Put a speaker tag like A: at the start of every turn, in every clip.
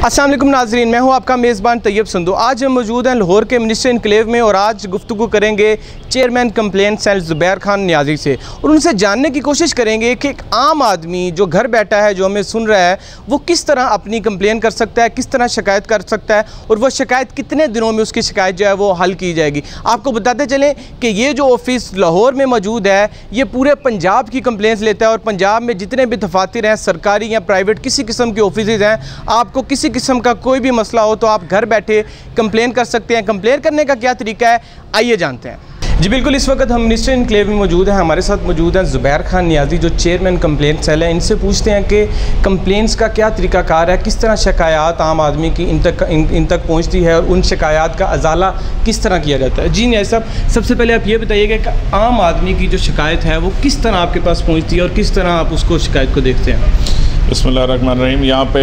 A: अस्सलाम वालेकुम नाज़रीन, मैं हूं आपका मेज़बान तैयब संधू। आज हम मौजूद हैं लाहौर के मिनिस्टर इनक्लेव में और आज गुफ्तगू करेंगे chairman complaint cell Zubair Khan Niazi से और उनसे जानने की कोशिश करेंगे कि एक आम आदमी जो घर बैठा है, जो हमें सुन रहा है, वो किस तरह अपनी कंप्लेन कर सकता है, किस तरह शिकायत कर सकता है और वह शिकायत कितने दिनों में उसकी शिकायत जो है वो हल की जाएगी। आपको बताते चलें कि ये जो ऑफिस लाहौर में मौजूद है ये पूरे पंजाब की कंप्लेंट्स लेता है और पंजाब में जितने भी दफातर हैं, सरकारी या प्राइवेट, किसी किस्म के ऑफिस हैं, आपको किसी किस्म का कोई भी मसला हो तो आप घर बैठे कंप्लेन कर सकते हैं। कंप्लेन करने का क्या तरीका है, आइए जानते हैं। जी बिल्कुल, इस वक्त हम मिनिस्टर इनक्लेव में मौजूद हैं। हमारे साथ मौजूद हैं ज़ुबैर खान नियाज़ी जो चेयरमैन कंप्लेंट सेल है। इनसे पूछते हैं कि कंप्लेंट्स का क्या तरीकाकार है, किस तरह शिकायत आम आदमी की इन तक पहुंचती है और उन शिकायत का अजाला किस तरह किया जाता है। जी नियाज़ी साहब, सबसे पहले आप ये बताइएगा कि आम आदमी की जो शिकायत है वो किस तरह आपके पास पहुँचती है और किस तरह आप उसको शिकायत को देखते हैं।
B: बिस्मिल्लाहिर्रहमानिर्रहीम। यहाँ पे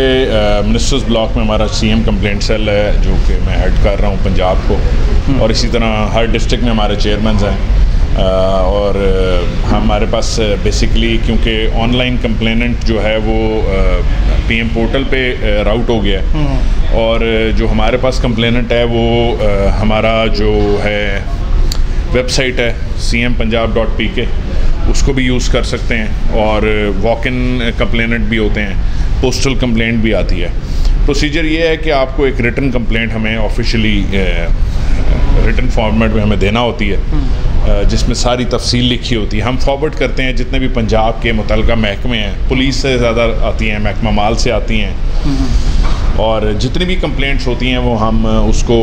B: मिनिस्टर्स ब्लॉक में हमारा सीएम कंप्लेंट सेल है जो कि मैं हेड कर रहा हूँ पंजाब को, और इसी तरह हर डिस्ट्रिक्ट में हमारे चेयरमैन हैं। और हमारे पास बेसिकली क्योंकि ऑनलाइन कंप्लेनेंट जो है वो पीएम पोर्टल पे राउट हो गया है, और जो हमारे पास कंप्लेनेंट है वो हमारा जो है वेबसाइट है cmpunjab.pk, उसको भी यूज़ कर सकते हैं, और वॉक इन कंप्लेनेंट भी होते हैं, पोस्टल कंप्लेंट भी आती है। प्रोसीजर ये है कि आपको एक रिटन कंप्लेंट हमें ऑफिशियली रिटन फॉर्मेट में हमें देना होती है, जिसमें सारी तफसील लिखी होती है। हम फॉरवर्ड करते हैं जितने भी पंजाब के मुतल्लिका महकमे हैं, पुलिस से ज़्यादा आती हैं, महकमा माल से आती हैं, और जितनी भी कंप्लेंट्स होती हैं वो हम उसको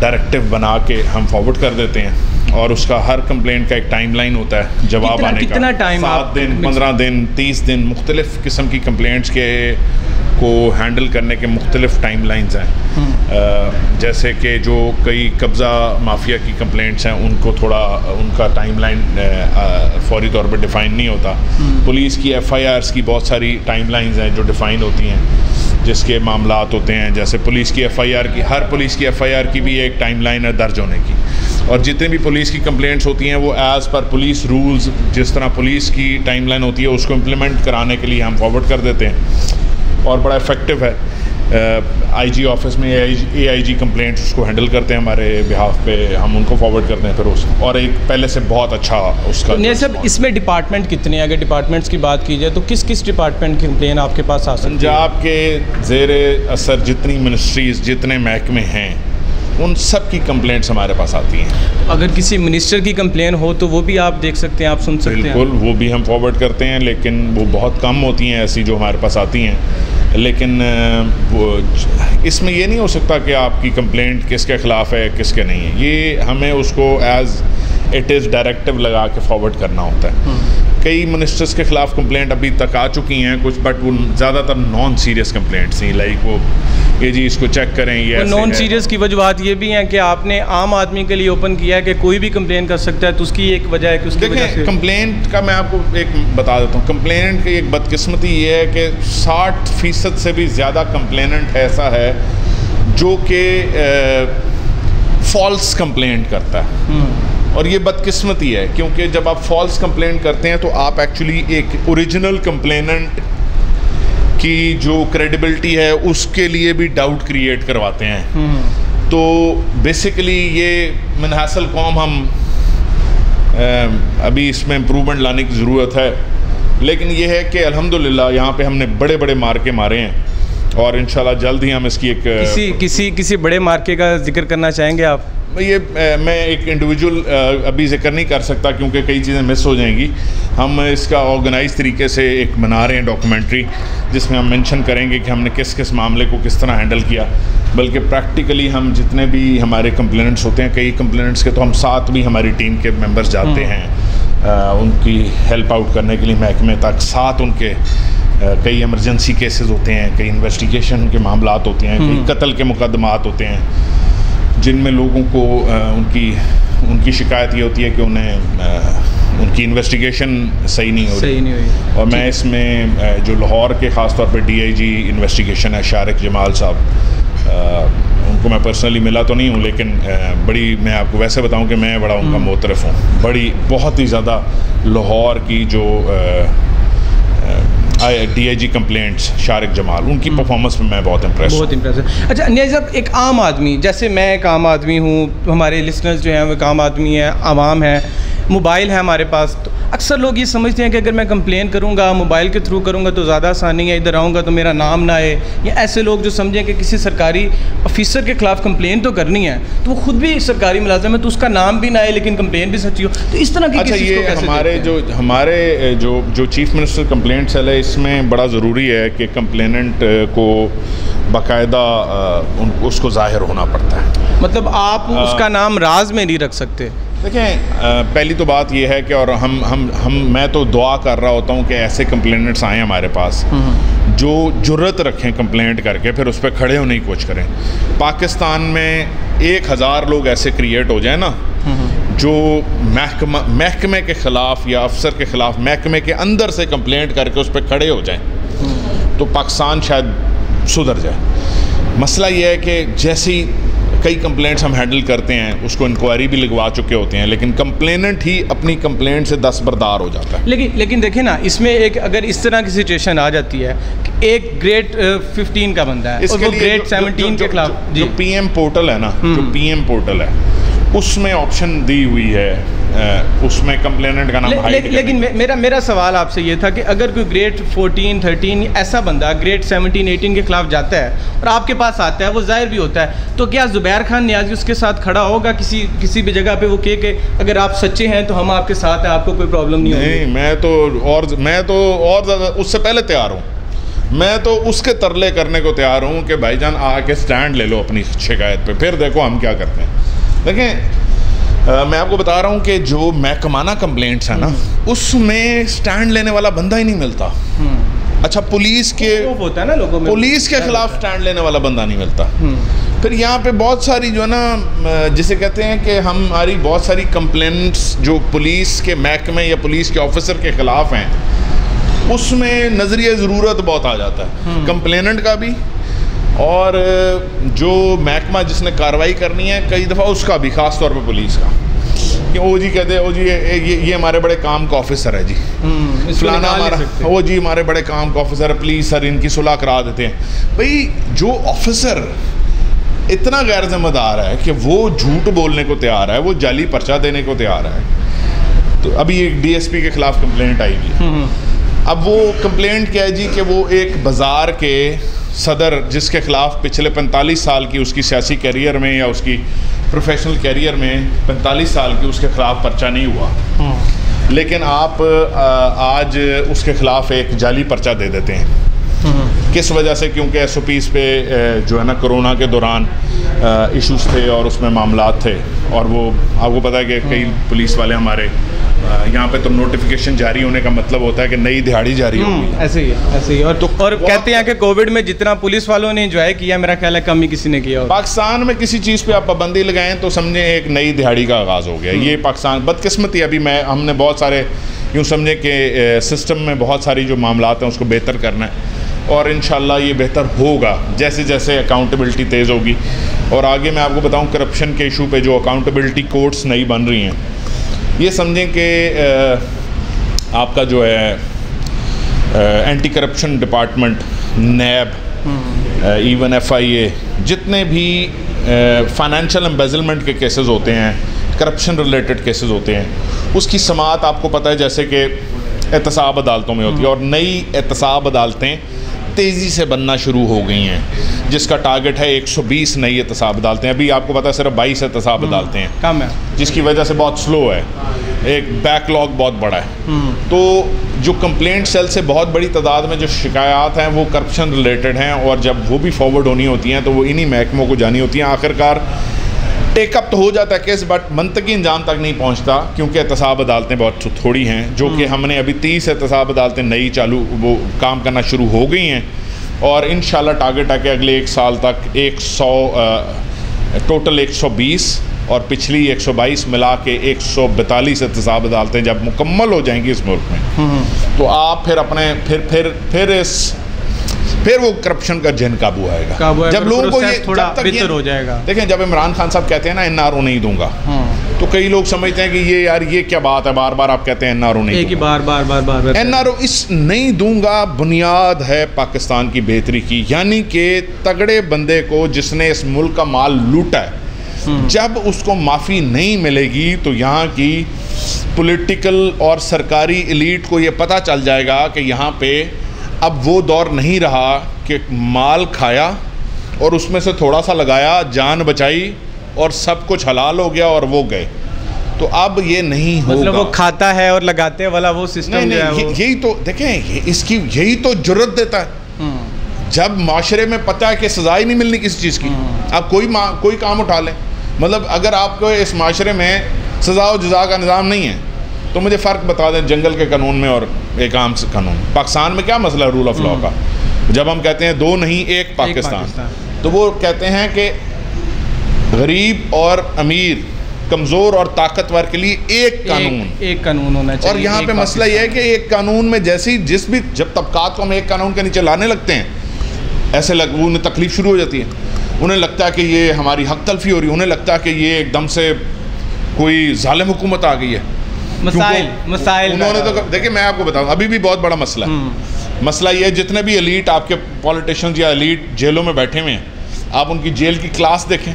B: डायरेक्टिव बना के हम फॉरवर्ड कर देते हैं, और उसका हर कंप्लेंट का एक टाइमलाइन होता है जवाब आने का।
A: कितना टाइम?
B: 7 दिन, 15 दिन, 30 दिन, मुख्तलिफ़ किस्म की कंप्लेंट्स को हैंडल करने के मुख्तलिफ़ टाइमलाइंस हैं। जैसे कि जो कई कब्ज़ा माफिया की कंप्लेंट्स हैं उनको थोड़ा उनका टाइमलाइन फौरी तौर पर डिफ़ाइन नहीं होता। पुलिस की FIRs की बहुत सारी टाइमलाइंस हैं जो डिफ़ाइन होती हैं, जिसके मामलात होते हैं। जैसे पुलिस की FIR की, हर पुलिस की FIR की भी एक टाइमलाइन है दर्ज होने की, और जितने भी पुलिस की कंप्लेंट्स होती हैं वो एज़ पर पुलिस रूल्स, जिस तरह पुलिस की टाइमलाइन होती है उसको इम्प्लीमेंट कराने के लिए हम फॉरवर्ड कर देते हैं, और बड़ा इफ़ेक्टिव है। IG ऑफिस में AIG कंप्लेंट्स उसको हैंडल करते हैं हमारे बिहाफ पे, हम उनको फॉरवर्ड करते हैं फिर उस, और एक पहले से बहुत अच्छा उसका।
A: नहीं सब, इसमें डिपार्टमेंट कितने हैं? अगर डिपार्टमेंट्स की बात की जाए तो किस किस डिपार्टमेंट की कंप्लेन आपके पास आ सकती है?
B: पंजाब के ज़ेर असर जितनी मिनिस्ट्रीज़, जितने महकमे हैं, उन सब की कंप्लेंट्स हमारे पास आती हैं।
A: अगर किसी मिनिस्टर की कंप्लेन हो तो वो भी आप देख सकते हैं, आप सुन सकते हैं?
B: बिल्कुल, वो भी हम फॉरवर्ड करते हैं, लेकिन वो बहुत कम होती हैं ऐसी जो हमारे पास आती हैं। लेकिन वो इसमें ये नहीं हो सकता कि आपकी कंप्लेंट किसके ख़िलाफ़ है किसके नहीं है, ये हमें उसको एज़ इट इज़ डायरेक्टिव लगा के फॉरवर्ड करना होता है। कई मिनिस्टर्स के ख़िलाफ़ कंप्लेंट अभी तक आ चुकी हैं कुछ, बट वो ज़्यादातर नॉन सीरियस कंप्लेंट्स थी, लाइक वो ये जी इसको चेक करें, ये
A: नॉन सीरियस की वजूहत ये भी हैं कि आपने आम आदमी के लिए ओपन किया है कि कोई भी कंप्लेन कर सकता है, तो उसकी एक वजह है कि उसकी वजह से
B: कंप्लेंट का मैं आपको एक बता देता हूँ। कंप्लेनेंट की एक बदकिस्मती ये है कि 60% से भी ज़्यादा कंप्लेनेंट ऐसा है जो कि फॉल्स कंप्लेंट करता है, और ये बदकिस्मती है क्योंकि जब आप फॉल्स कंप्लेंट करते हैं तो आप एक्चुअली एक ओरिजिनल कंप्लेनेंट की जो क्रेडिबिलिटी है उसके लिए भी डाउट क्रिएट करवाते हैं। तो बेसिकली ये मनहासल कौम, हम अभी इसमें इम्प्रूवमेंट लाने की ज़रूरत है, लेकिन ये है कि अल्हम्दुलिल्लाह यहाँ पे हमने बड़े बड़े मार्के मारे हैं, और इंशाल्लाह जल्द ही हम इसकी एक
A: किसी बड़े मार्के का जिक्र करना चाहेंगे आप?
B: ये मैं एक इंडिविजुअल अभी जिक्र नहीं कर सकता क्योंकि कई चीज़ें मिस हो जाएंगी। हम इसका ऑर्गेनाइज तरीके से एक बना रहे हैं डॉक्यूमेंट्री, जिसमें हम मेंशन करेंगे कि हमने किस किस मामले को किस तरह हैंडल किया, बल्कि प्रैक्टिकली हम जितने भी हमारे कंप्लेनेंट्स होते हैं, कई कंप्लेनेंट्स के तो हम साथ भी हमारी टीम के मेंबर्स जाते हैं उनकी हेल्प आउट करने के लिए महकमे तक, साथ उनके कई इमरजेंसी केसेस होते हैं, कई इन्वेस्टिगेशन के मामलात होते हैं, कई कत्ल के मुकदमात होते हैं जिनमें लोगों को उनकी शिकायत ये होती है कि उन्हें उनकी इन्वेस्टिगेशन सही नहीं हो रही। और मैं इसमें जो लाहौर के ख़ास तौर पे DIG इन्वेस्टिगेशन है शारिक जमाल साहब, उनको मैं पर्सनली मिला तो नहीं हूँ, लेकिन बड़ी, मैं आपको वैसे बताऊँ कि मैं बड़ा उनका मोतरफ़ हूँ। बड़ी बहुत ही ज़्यादा लाहौर की जो DIG कंप्लेंट्स शारिक जमाल, उनकी परफॉर्मेंस में मैं बहुत इम्प्रेस
A: है। अच्छा नियाज़ी साहब, एक आम आदमी जैसे मैं एक आम आदमी हूँ, हमारे लिसनर्स जो हैं वो एक आम आदमी है, आवाम है, मोबाइल है हमारे पास, तो अक्सर लोग ये समझते हैं कि अगर मैं कंप्लेन करूँगा मोबाइल के थ्रू करूँगा तो ज़्यादा आसानी है, इधर आऊँगा तो मेरा नाम ना आए, या ऐसे लोग जो समझें कि किसी सरकारी ऑफिसर के ख़िलाफ़ कंप्लेन तो करनी है तो वो खुद भी सरकारी मुलाजिम है तो उसका नाम भी ना आए लेकिन कंप्लेन भी सच्ची हो, तो इस तरह की
B: अच्छा ये हमारे जो चीफ मिनिस्टर कंप्लेंट सेल है, इसमें बड़ा ज़रूरी है कि कंप्लेनेंट को बाकायदा उसको ज़ाहिर होना पड़ता है।
A: मतलब आप उसका नाम राज में नहीं रख सकते।
B: देखें पहली तो बात यह है कि और मैं तो दुआ कर रहा होता हूँ कि ऐसे कंप्लेनेंट्स आएँ हमारे पास जो जुर्रत रखें कंप्लेंट करके फिर उस पर खड़े होने की कोशिश करें। पाकिस्तान में 1000 लोग ऐसे क्रिएट हो जाए ना जो महकमे के ख़िलाफ़ या अफसर के ख़िलाफ़ महकमे के अंदर से कंप्लेंट करके उस पर खड़े हो जाएं तो पाकिस्तान शायद सुधर जाए। मसला ये है कि जैसी कई कंप्लेंट्स हम हैंडल करते हैं उसको इंक्वायरी भी लगवा चुके होते हैं, लेकिन कंप्लेनेंट ही अपनी कंप्लेंट से दस्तबरदार हो जाता है।
A: लेकिन देखें ना, इसमें एक अगर इस तरह की सिचुएशन आ जाती है कि एक ग्रेड 15 का बंदा है और वो ग्रेड 17 के खिलाफ,
B: जो PM पोर्टल है ना, जो PM पोर्टल है उसमें ऑप्शन दी हुई है, उसमें कंप्लेनेंट का नाम
A: लेकिन मेरा सवाल आपसे ये था कि अगर कोई ग्रेड 14, 13 ऐसा बंदा ग्रेड 17, 18 के खिलाफ जाता है और आपके पास आता है, वो जाहिर भी होता है, तो क्या ज़ुबैर खान नियाज़ी उसके साथ खड़ा होगा किसी भी जगह पे वो कहे कि अगर आप सच्चे हैं तो हम आपके साथ हैं, आपको कोई प्रॉब्लम नहीं होगी?
B: नहीं, मैं तो और ज़्यादा उससे पहले तैयार हूँ। मैं तो उसके तरले करने को तैयार हूँ कि भाईजान आके स्टैंड ले लो अपनी शिकायत पे, फिर देखो हम क्या करते हैं। देखें मैं आपको बता रहा हूँ कि जो महकमाना कंप्लेंट्स है ना उसमें स्टैंड लेने वाला बंदा ही नहीं मिलता। अच्छा पुलिस के
A: होता है ना लोगों में,
B: पुलिस के खिलाफ स्टैंड लेने वाला बंदा नहीं मिलता। फिर यहाँ पे बहुत सारी जो है ना, जिसे कहते हैं कि हमारी बहुत सारी कंप्लेंट्स जो पुलिस के महकमे या पुलिस के ऑफिसर के ख़िलाफ़ हैं उसमें नज़रिया ज़रूरत बहुत आ जाता है कंप्लेनेंट का भी, और जो महकमा जिसने कार्रवाई करनी है कई दफ़ा उसका भी, ख़ास तौर पे पुलिस का, कि ओ जी कहते हैं ओ जी ये हमारे बड़े काम का ऑफिसर है जी, फलाना हमारा ओ जी हमारे बड़े काम का ऑफिसर है, प्लीज़ सर इनकी सुलह करा देते हैं। भाई जो ऑफिसर इतना गैर जिम्मेदार है कि वो झूठ बोलने को तैयार है, वो जाली पर्चा देने को तैयार है, तो अभी एक DSP के ख़िलाफ़ कंप्लेंट आई हुई। अब वो कंप्लेंट क्या है जी कि वो एक बाज़ार के सदर जिसके ख़िलाफ़ पिछले 45 साल की उसकी सियासी कैरियर में या उसकी प्रोफेशनल कैरियर में 45 साल की उसके ख़िलाफ़ पर्चा नहीं हुआ, लेकिन आप आज उसके ख़िलाफ़ एक जाली पर्चा दे देते हैं। किस वजह से? क्योंकि SOPs पे जो है ना कोरोना के दौरान इश्यूज़ थे और उसमें मामलात थे, और वो आपको पता है कि कई पुलिस वाले हमारे यहाँ पे तो नोटिफिकेशन जारी होने का मतलब होता है कि नई दिहाड़ी जारी होगी।
A: ऐसे ही और कहते हैं कि कोविड में जितना पुलिस वालों ने एंजॉय किया मेरा ख्याल है कम ही किसी ने किया।
B: पाकिस्तान में किसी चीज़ पे आप पाबंदी लगाएं तो समझें एक नई दिहाड़ी का आगाज़ हो गया। ये पाकिस्तान बदकिस्मती, अभी हमने बहुत सारे यूँ समझे कि सिस्टम में बहुत सारी जो मामलात हैं उसको बेहतर करना है, और इंशाल्लाह ये बेहतर होगा जैसे जैसे अकाउंटेबिलिटी तेज़ होगी। और आगे मैं आपको बताऊँ करप्शन के इशू पे जो अकाउंटेबिलिटी कोर्ट्स नई बन रही हैं, ये समझें कि आपका जो है anti corruption department, NAB, even FIA, जितने भी फाइनेंशियल एम्बेजलमेंट के केसेस होते हैं, करप्शन रिलेटेड केसेस होते हैं, उसकी समाअत आपको पता है जैसे कि एहतसाब अदालतों में होती है, और नई एहतसाब अदालतें तेज़ी से बनना शुरू हो गई हैं, जिसका टारगेट है 120 नई एहतसाब अदालतें। अभी आपको पता है सिर्फ 22 एहतसाब अदालतें हैं,
A: कम है,
B: जिसकी वजह से बहुत स्लो है, एक बैकलॉग बहुत बड़ा है। तो जो कंप्लेंट सेल से बहुत बड़ी तादाद में जो शिकायत हैं वो करप्शन रिलेटेड हैं, और जब वो भी फॉरवर्ड होनी होती हैं तो वो इन्हीं महकमों को जानी होती हैं। आखिरकार टेकअप तो हो जाता है केस, बट मंतकी इंजाम तक नहीं पहुंचता, क्योंकि एहतसाब अदालतें बहुत थोड़ी हैं, जो कि हमने अभी 30 एहतसाब अदालतें नई चालू वो काम करना शुरू हो गई हैं, और इंशाल्लाह टारगेट है कि अगले 1 साल तक 100 टोटल 120 और पिछली 122 मिला के 142 एहतसाब अदालतें जब मुकम्मल हो जाएंगी इस मुल्क में, तो आप फिर अपने फिर वो करप्शन का जन काबू आएगा। जब लोगों को ये
A: थोड़ा बेहतर हो जाएगा।
B: देखें, जब इमरान खान साहब कहते हैं ना NRO नहीं दूंगा, तो कई लोग समझते हैं कि ये यार ये क्या बात है, बार बार आप कहते हैं एनआरओ नहीं,
A: एक ही बार
B: एनआरओ इस नहीं दूंगा। बुनियाद है पाकिस्तान की बेहतरी की, यानी कि तगड़े बंदे को जिसने इस मुल्क का माल लूटा है, जब उसको माफ़ी नहीं मिलेगी तो यहाँ की पॉलिटिकल और सरकारी एलीट को ये पता चल जाएगा कि यहाँ पे अब वो दौर नहीं रहा कि माल खाया और उसमें से थोड़ा सा लगाया, जान बचाई और सब कुछ हलाल हो गया और वो गए। तो अब ये नहीं होगा।
A: मतलब वो खाता है और लगाते वाला वो सिस्टम
B: नहीं, यही तो देखें, इसकी यही तो जुर्रत देता है। जब माशरे में पता है कि सजा ही नहीं मिलनी किसी चीज़ की, आप कोई काम उठा लें। मतलब अगर आपको इस माशरे में सजा और जजा का निज़ाम नहीं है तो मुझे फ़र्क बता दें जंगल के कानून में और एक आम कानून। पाकिस्तान में क्या मसला है रूल ऑफ लॉ का? जब हम कहते हैं दो नहीं एक पाकिस्तान, तो वो कहते हैं कि गरीब और अमीर, कमज़ोर और ताकतवर के लिए एक कानून होना चाहिए। और यहाँ पे मसला ये है कि एक कानून में जैसी जब तबकात को हम एक कानून के नीचे लाने लगते हैं, ऐसे उन्हें तकलीफ शुरू हो जाती है। उन्हें लगता है कि ये हमारी हक तलफी हो रही है, उन्हें लगता है कि ये एकदम से कोई जालिम हुकूमत आ गई है। मसाइल उन्होंने तो देखिए, मैं आपको बताऊँ, अभी भी बहुत बड़ा मसला है। मसला ये है, जितने भी एलीट आपके पॉलिटिशियंस या एलीट जेलों में बैठे हुए हैं, आप उनकी जेल की क्लास देखें,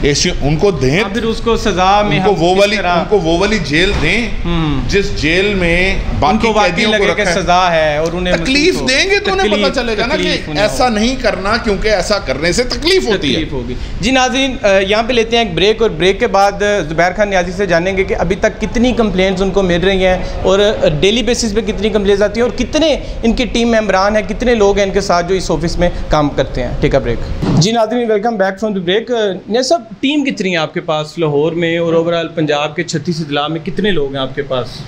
B: ऐसी उनको दें, फिर उसको सजा में उनको वो वाली जेल दें जिस जेल में बाकी कैदियों को रखा है, सजा है, और उन्हें तकलीफ देंगे तो उन्हें पता चलेगा ना कि ऐसा नहीं करना, क्योंकि ऐसा करने से तकलीफ होती है।
A: जी नाज़रीन, यहाँ पे लेते हैं एक ब्रेक, और ब्रेक के बाद ज़ुबैर खान नियाज़ी से जानेंगे कि अभी तक कितनी कंप्लेंट्स उनको मिल रही हैं और डेली बेसिस पे कितनी कंप्लेंट्स आती हैं और कितने इनके टीम मेंबरान हैं, कितने लोग हैं इनके साथ जो इस ऑफिस में काम करते हैं। ठीक है, ब्रेक। जी नाज़रीन, welcome back from the break. सब टीम कितनी है आपके पास लाहौर में और ओवरऑल पंजाब के 36 अजला में कितने लोग हैं आपके पास?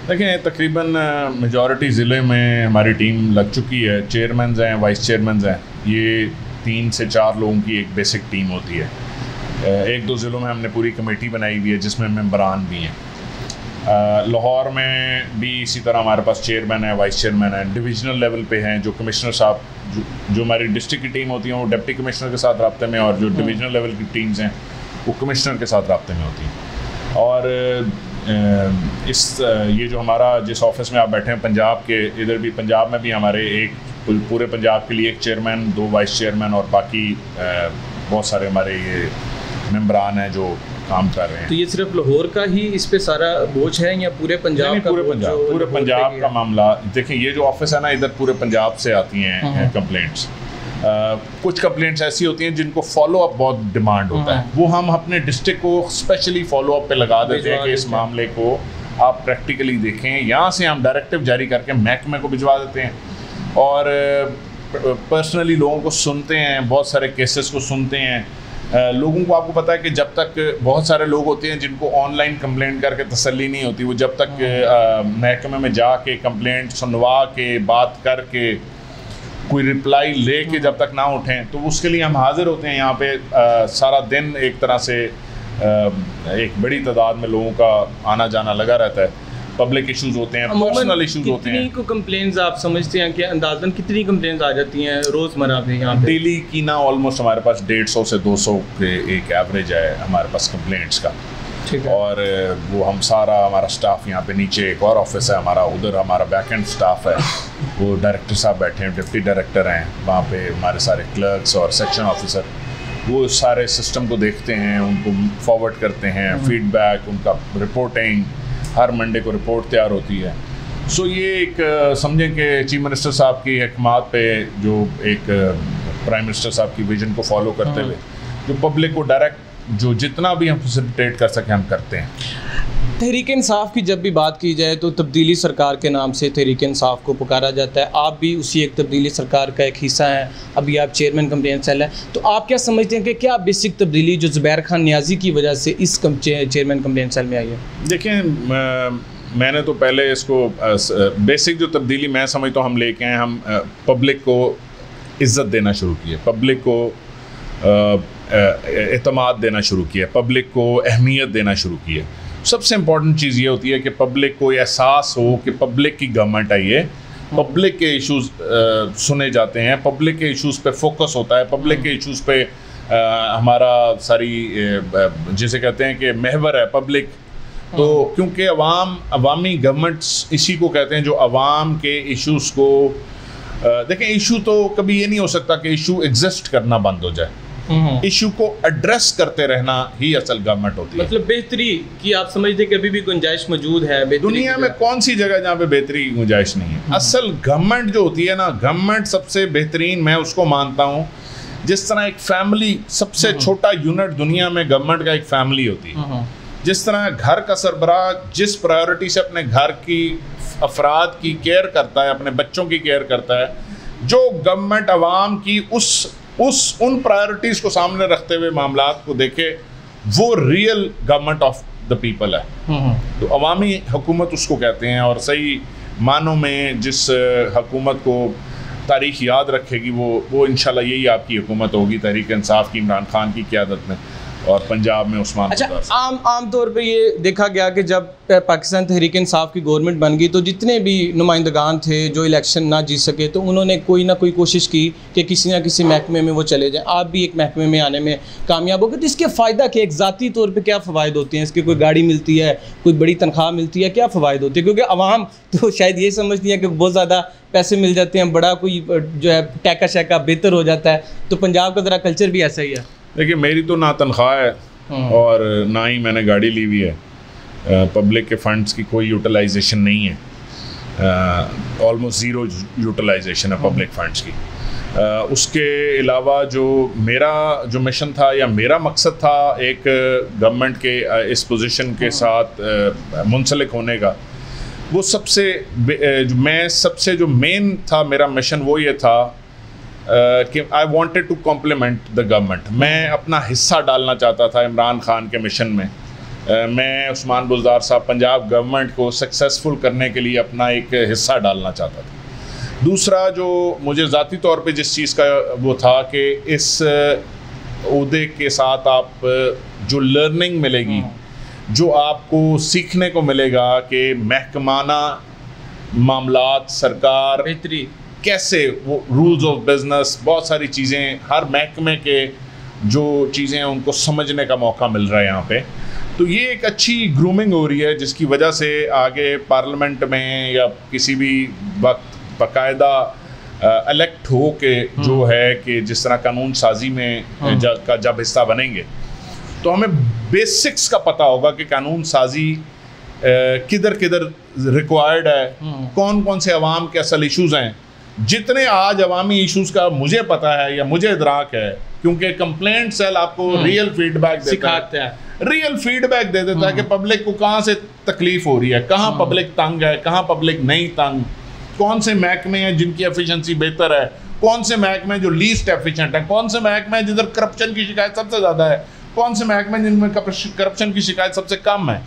B: देखें, तकरीबन मेजॉरिटी ज़िले में हमारी टीम लग चुकी है। चेयरमैन हैं, वाइस चेयरमैन हैं, ये 3 से 4 लोगों की एक बेसिक टीम होती है। 1-2 ज़िलों में हमने पूरी कमेटी बनाई हुई है जिसमें मेंबरान भी हैं। लाहौर में भी इसी तरह हमारे पास चेयरमैन है, वाइस चेयरमैन है। डिविजनल लेवल पे हैं जो कमिश्नर साहब, जो हमारी डिस्ट्रिक्ट की टीम होती है वो डिप्टी कमिश्नर के साथ रब्ते में, और जो डिविजनल लेवल की टीम्स हैं वो कमिश्नर के साथ रब्ते में होती हैं। और ये जो हमारा जिस ऑफिस में आप बैठे हैं पंजाब के, इधर भी पंजाब में भी हमारे पूरे पंजाब के लिए एक चेयरमैन, 2 वाइस चेयरमैन और बाकी बहुत सारे हमारे ये मेंबरान हैं जो काम कर रहे हैं।
A: तो ये सिर्फ लाहौर का ही इस पे सारा बोझ है या पूरे पंजाब का?
B: पूरे पंजाब का मामला। देखिए, ये जो ऑफिस है ना, इधर पूरे पंजाब से आती हैं कंप्लेंट्स। कुछ कंप्लेंट्स ऐसी होती हैं जिनको फॉलो अप बहुत डिमांड होता है, वो हम अपने डिस्ट्रिक्ट को स्पेशली फॉलो अप पे लगा देते हैं कि इस मामले को आप प्रैक्टिकली देखें। यहाँ से हम डायरेक्टिव जारी करके महकमे को भिजवा देते हैं और पर्सनली लोगों को सुनते हैं, बहुत सारे केसेस को सुनते हैं। लोगों को, आपको पता है कि जब तक बहुत सारे लोग होते हैं जिनको ऑनलाइन कंप्लेंट करके तसल्ली नहीं होती, वो जब तक महकमे में जाके कंप्लेंट सुनवा के बात करके कोई रिप्लाई लेके जब तक ना उठें, तो उसके लिए हम हाजिर होते हैं यहाँ पे। सारा दिन एक तरह से एक बड़ी तादाद में लोगों का आना जाना लगा रहता है। पब्लिक इश्यूज होते हैं, पर्सनल इश्यूज होते हैं।
A: कितनी को कंप्लेंट्स आप समझते हैं कि अंदाज़न कितनी कंप्लेंट्स आ जाती हैं रोज़मर्रा पे यहाँ पे?
B: डेली की ना ऑलमोस्ट हमारे पास 150 से 200 के एक एवरेज है हमारे पास कंप्लेंट्स का। ठीक है। और वो हम सारा हमारा स्टाफ यहाँ पे नीचे एक और ऑफिस है हमारा, उधर हमारा बैकएंड स्टाफ है, वो डायरेक्टर साहब बैठे हैं, डिप्टी डायरेक्टर हैं वहाँ पे, हमारे सारे क्लर्क्स और सेक्शन ऑफिसर, वो सारे सिस्टम को देखते हैं, उनको फॉरवर्ड करते हैं फीडबैक, उनका रिपोर्टिंग, हर मंडे को रिपोर्ट तैयार होती है। सो ये एक समझें कि चीफ मिनिस्टर साहब की हिकमत पे, जो एक प्राइम मिनिस्टर साहब की विजन को फॉलो करते हुए जो पब्लिक को डायरेक्ट जो जितना भी हम फैसिलिटेट कर सकें हम करते हैं।
A: तहरीक इंसाफ की जब भी बात की जाए तो तब्दीली सरकार के नाम से तहरीक इंसाफ को पुकारा जाता है। आप भी उसी एक तब्दीली सरकार का एक हिस्सा हैं, अभी आप चेयरमैन कंप्लेंट सेल हैं, तो आप क्या समझते हैं कि क्या बेसिक तब्दीली जो ज़ुबैर खान नियाज़ी की वजह से इस चेयरमैन कंप्लेंट सेल में आई है?
B: देखें, मैंने तो पहले इसको बेसिक जो तब्दीली मैं समझता हूँ हम लेके आए, हम पब्लिक को इज़्ज़त देना शुरू किए, पब्लिक को एतमाद देना शुरू किया, पब्लिक को अहमियत देना शुरू किया। सबसे इम्पॉर्टेंट चीज़ ये होती है कि पब्लिक को एहसास हो कि पब्लिक की गवर्नमेंट आई है, पब्लिक के इश्यूज़ सुने जाते हैं, पब्लिक के इश्यूज़ पे फोकस होता है, पब्लिक के इश्यूज़ पे हमारा सारी जिसे कहते हैं कि महवर है पब्लिक, तो क्योंकि अवामी गवर्नमेंट्स इसी को कहते हैं जो अवाम के इश्यूज़ को देखें। इशू तो कभी ये नहीं हो सकता कि इशू एग्जिस्ट करना बंद हो जाए, इशू को एड्रेस करते रहना ही असल गवर्नमेंट होती है।
A: मतलब बेहतरी की आप समझते कि अभी भी गुंजाइश मौजूद है?
B: दुनिया में कौन सी जगह जहाँ पे बेहतरी की गुंजाइश नहीं है? असल गवर्नमेंट जो होती है ना, गवर्नमेंट सबसे बेहतरीन मैं उसको मानता हूँ जिस तरह एक फैमिली, सबसे छोटा यूनिट दुनिया में गवर्नमेंट का एक फैमिली होती है। जिस तरह घर का सरबराह जिस प्रायोरिटी से अपने घर की अफराद की केयर करता है, अपने बच्चों की केयर करता है, जो गवर्नमेंट आवाम की उन प्रायोरिटीज़ को सामने रखते हुए मामलात को देखे, वो real government of the people है। तो अवामी हुकूमत उसको कहते हैं। और सही मानों में जिस हुकूमत को तारीख़ याद रखेगी वो इंशाल्लाह यही आपकी हुकूमत होगी, तहरीक इंसाफ की, इमरान खान की क़यादत में, और पंजाब में उस्मान।
A: अच्छा, आम तौर पे ये देखा गया कि जब पाकिस्तान तहरीक इंसाफ की गवर्नमेंट बन गई तो जितने भी नुमाइंदगान थे जो इलेक्शन ना जीत सके, तो उन्होंने कोई ना कोई कोशिश की कि किसी ना किसी महकमे में वो चले जाएं। आप भी एक महकमे में आने में कामयाब हो गए, तो इसके फ़ायदा क्या, एक ज़ाती तौर पर क्या फ़वाइद होते हैं इसके? कोई गाड़ी मिलती है, कोई बड़ी तनख्वाह मिलती है, क्या फ़वाइद होते हैं? क्योंकि आवाम तो शायद ये समझती है कि बहुत ज़्यादा पैसे मिल जाते हैं, बड़ा कोई जो है टैका शैका बेहतर हो जाता है। तो पंजाब का ज़रा कल्चर भी ऐसा ही है।
B: देखिए, मेरी तो ना तनख्वाह है और ना ही मैंने गाड़ी ली हुई है। पब्लिक के फंड्स की कोई यूटिलाइजेशन नहीं है, ऑलमोस्ट ज़ीरो यूटिलाइजेशन है पब्लिक फंड्स की। उसके अलावा जो मेरा मिशन था या मेरा मकसद था एक गवर्नमेंट के इस पोजीशन के साथ मुंसलिक होने का, वो सबसे जो मेन था मेरा मिशन, वो ये था कि I wanted to compliment the government. मैं अपना हिस्सा डालना चाहता था इमरान खान के मिशन में। मैं उस्मान बुज़दार साहब, पंजाब गवर्नमेंट को सक्सेसफुल करने के लिए अपना एक हिस्सा डालना चाहता था। दूसरा जो मुझे ज़ाती तौर पे जिस चीज़ का वो था कि इस ओहदे के साथ आप जो लर्निंग मिलेगी, जो आपको सीखने को मिलेगा कि महकमाना मामलात, सरकार बेहतरी कैसे, वो रूल्स ऑफ बिजनेस, बहुत सारी चीज़ें, हर महकमे के जो चीज़ें हैं उनको समझने का मौका मिल रहा है यहाँ पे। तो ये एक अच्छी ग्रूमिंग हो रही है जिसकी वजह से आगे पार्लियामेंट में या किसी भी वक्त बाकायदा इलेक्ट हो के जो है कि जिस तरह कानून साजी में जब हिस्सा बनेंगे तो हमें बेसिक्स का पता होगा कि कानून साजी किधर किधर रिक्वायर्ड है, कौन कौन से अवाम के असल इश्यूज़ हैं। जितने आज अवामी इश्यूज़ का मुझे पता है या मुझे इदराक है, क्योंकि कंप्लेंट सेल आपको रियल फीडबैक देता है, रियल फीडबैक दे देता है कि पब्लिक को कहाँ से तकलीफ हो रही है, कहाँ पब्लिक तंग है, कहाँ पब्लिक नहीं तंग, कौन से महकमे हैं जिनकी एफिशिएंसी बेहतर है, कौन से महकमे जो लीस्ट एफिशिएंट है, कौन से महकमे जिधर करप्शन की शिकायत सबसे ज़्यादा है, कौन से महकमे जिनमें करप्शन की शिकायत सबसे कम है।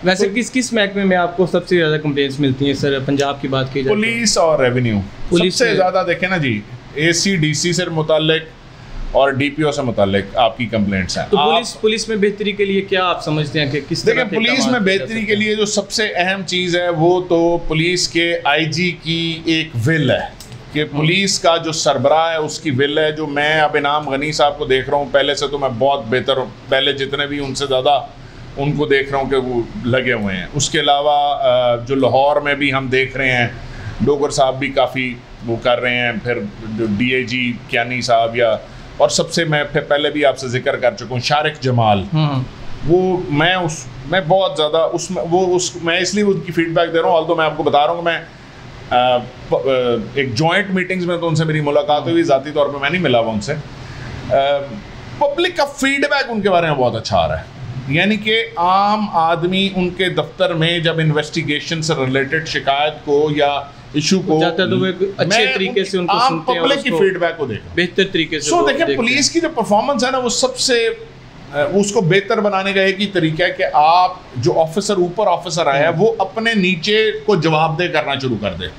A: वैसे किस महकमे में आपको सबसे ज़्यादा कंप्लेंट्स मिलती हैं सर? पंजाब की बात की जाए,
B: पुलिस और रेवेन्यू सबसे ज़्यादा। देखें ना जी, AC/DC से मुताल्लिक और DPO से मुताल्लिक आपकी कंप्लेंट्स हैं।
A: तो पुलिस में बेहतरी के लिए क्या आप समझते हैं कि किस तरह?
B: देखिए, पुलिस में बेहतरी के लिए जो सबसे अहम चीज़ है वो तो पुलिस के IG की एक विल है कि पुलिस का जो सरबराह है उसकी विल है, जो मैं अब इनाम गनी साहब को देख रहा हूँ, पहले से तो मैं बहुत बेहतर हूँ, पहले जितने भी उनसे ज़्यादा उनको देख रहा हूँ कि वो लगे हुए हैं। उसके अलावा जो लाहौर में भी हम देख रहे हैं, डोगर साहब भी काफ़ी वो कर रहे हैं, फिर जो DIG कियानी साहब, या और सबसे मैं फिर पहले भी आपसे जिक्र कर चुका हूँ शारिक जमाल, वो मैं बहुत ज़्यादा मैं इसलिए उनकी फीडबैक दे रहा हूँ। ऑल्दो मैं आपको बता रहा हूँ कि मैं एक जॉइंट मीटिंग्स में तो उनसे मेरी मुलाकात हुई, ज़ाती तौर पे मैं नहीं मिला हुआ उनसे। पब्लिक का फीडबैक उनके बारे में बहुत अच्छा आ रहा है, यानी कि आम आदमी उनके दफ्तर में जब इन्वेस्टिगेशन से रिलेटेड शिकायत को या इशू को जाता है तो अच्छे तरीके से उनको सुनते हैं, पब्लिक की फीडबैक को देखो बेहतर तरीके से। देखिए, पुलिस की जो परफॉर्मेंस है ना, वो सबसे उसको बेहतर बनाने का एक ही तरीका है कि आप जो ऊपर ऑफिसर आया है वो अपने नीचे को जवाबदेह करना शुरू कर दे।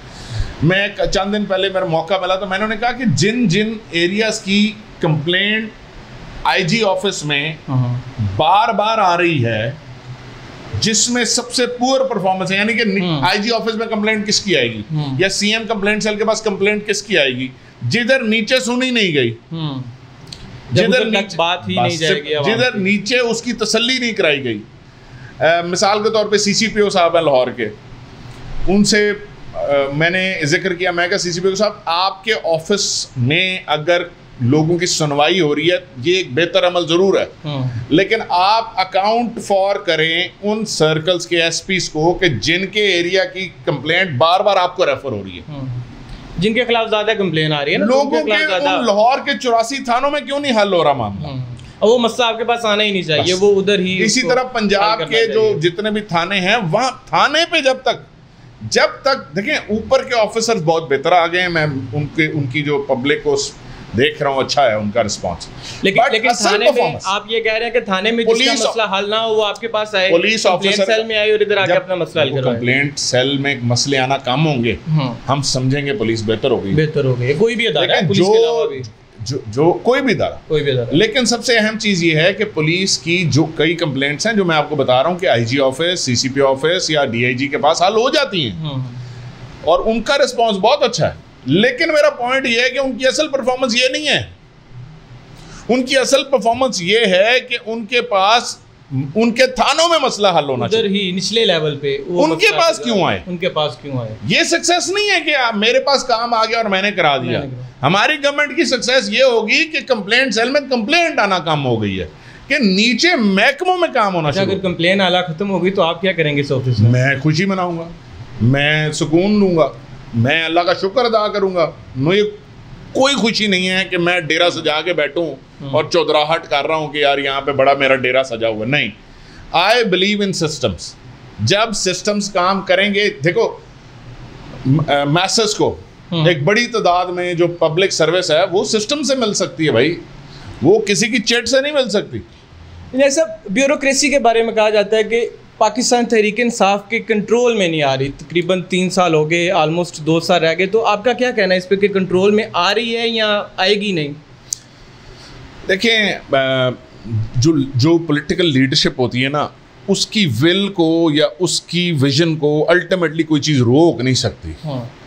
B: मैं चंद दिन पहले मेरा मौका मिला तो मैंने कहा कि जिन एरियाज की कंप्लेंट IG ऑफिस में बार बार आ रही है, जिसमें सबसे पुअर परफॉर्मेंस है, यानी कि IG ऑफिस में कंप्लेंट किसकी आएगी या CM कंप्लेंट सेल के पास कंप्लेंट किसकी आएगी, जिधर नीचे सुनी नहीं गई
A: बात ही नहीं जाएगी,
B: जिधर नीचे उसकी तसल्ली नहीं कराई गई। मिसाल के तौर पे CCPO साहब हैं लाहौर के, उनसे मैंने जिक्र किया, मैं कहा CCPO साहब आपके ऑफिस में अगर लोगों की सुनवाई हो रही है, ये एक बेहतर अमल जरूर है, लेकिन आप अकाउंट फॉर करें उन सर्कल्स के SPs को कि जिनके एरिया की कंप्लेंट बार बार आपको रेफर हो रही है,
A: जिनके खिलाफ ज्यादा कंप्लेन आ रही है ना,
B: लोगों के लाहौर के 84 थानों में क्यों नहीं हल हो रहा मामला?
A: और वो मसला आपके पास आना ही नहीं चाहिए, वो उधर ही।
B: इसी तरह पंजाब के जो जितने भी थाने हैं, वहां थाने पे जब तक देखें ऊपर के ऑफिसर्स बहुत बेहतर आ गए हैं, मैं उनकी जो पब्लिक को देख रहा हूँ, अच्छा है उनका रिस्पांस।
A: लेकिन थाने में आप ये कह रहे हैं कि थाने में जिसका मसला हल ना हो वो आपके पास आए,
B: पुलिस ऑफिसर
A: सेल में आए और इधर आके अपना मसला हल करवाए।
B: कंप्लेंट सेल में मसले आना कम होंगे, हम समझेंगे पुलिस बेहतर हो गई,
A: कोई भी अदारा है, पुलिस के अलावा भी
B: जो कोई भी इदारा। लेकिन सबसे अहम चीज़ ये है कि पुलिस की जो कई कंप्लेंट्स हैं जो मैं आपको बता रहा हूँ कि IG ऑफिस, CCP ऑफिस या DIG के पास हल हो जाती हैं और उनका रिस्पांस बहुत अच्छा है। लेकिन मेरा पॉइंट ये है कि उनकी असल परफॉर्मेंस ये नहीं है, उनकी असल परफॉर्मेंस ये है कि उनके पास उनके थानों में मसला हल होना चाहिए,
A: ही निचले लेवल पे
B: उनके पास क्यों आए? ये सक्सेस नहीं है कि मेरे पास काम आ गया और मैंने करा दिया। हमारी गवर्नमेंट की सक्सेस ये होगी कि कंप्लेंट सेल में कंप्लेंट आना कम हो गई है, कि नीचे महकमों में काम होना चाहिए।
A: अगर कंप्लेंट आला खत्म हो गई तो आप क्या करेंगे इस ऑफिस में?
B: मैं खुशी मनाऊंगा, मैं सुकून लूंगा, मैं अल्लाह का शुक्र अदा करूंगा। मुझे कोई खुशी नहीं है कि मैं डेरा सजा के बैठूं और चौधराहट कर रहा हूं कि यार यहाँ पे बड़ा मेरा डेरा सजा हुआ। नहीं, आई बिलीव इन सिस्टम्स। जब सिस्टम्स काम करेंगे, देखो मैसेज को एक बड़ी तादाद में जो पब्लिक सर्विस है वो सिस्टम से मिल सकती है भाई, वो किसी की चेट से नहीं मिल सकती।
A: जैसा ब्यूरोक्रेसी के बारे में कहा जाता है कि पाकिस्तान तहरीक इंसाफ के कंट्रोल में नहीं आ रही, तकरीबन 3 साल हो गए, ऑलमोस्ट 2 साल रह गए, तो आपका क्या कहना है इस पे कि कंट्रोल में आ रही है या आएगी नहीं?
B: देखें, जो पॉलिटिकल लीडरशिप होती है ना, उसकी विल को या उसकी विजन को अल्टीमेटली कोई चीज़ रोक नहीं सकती।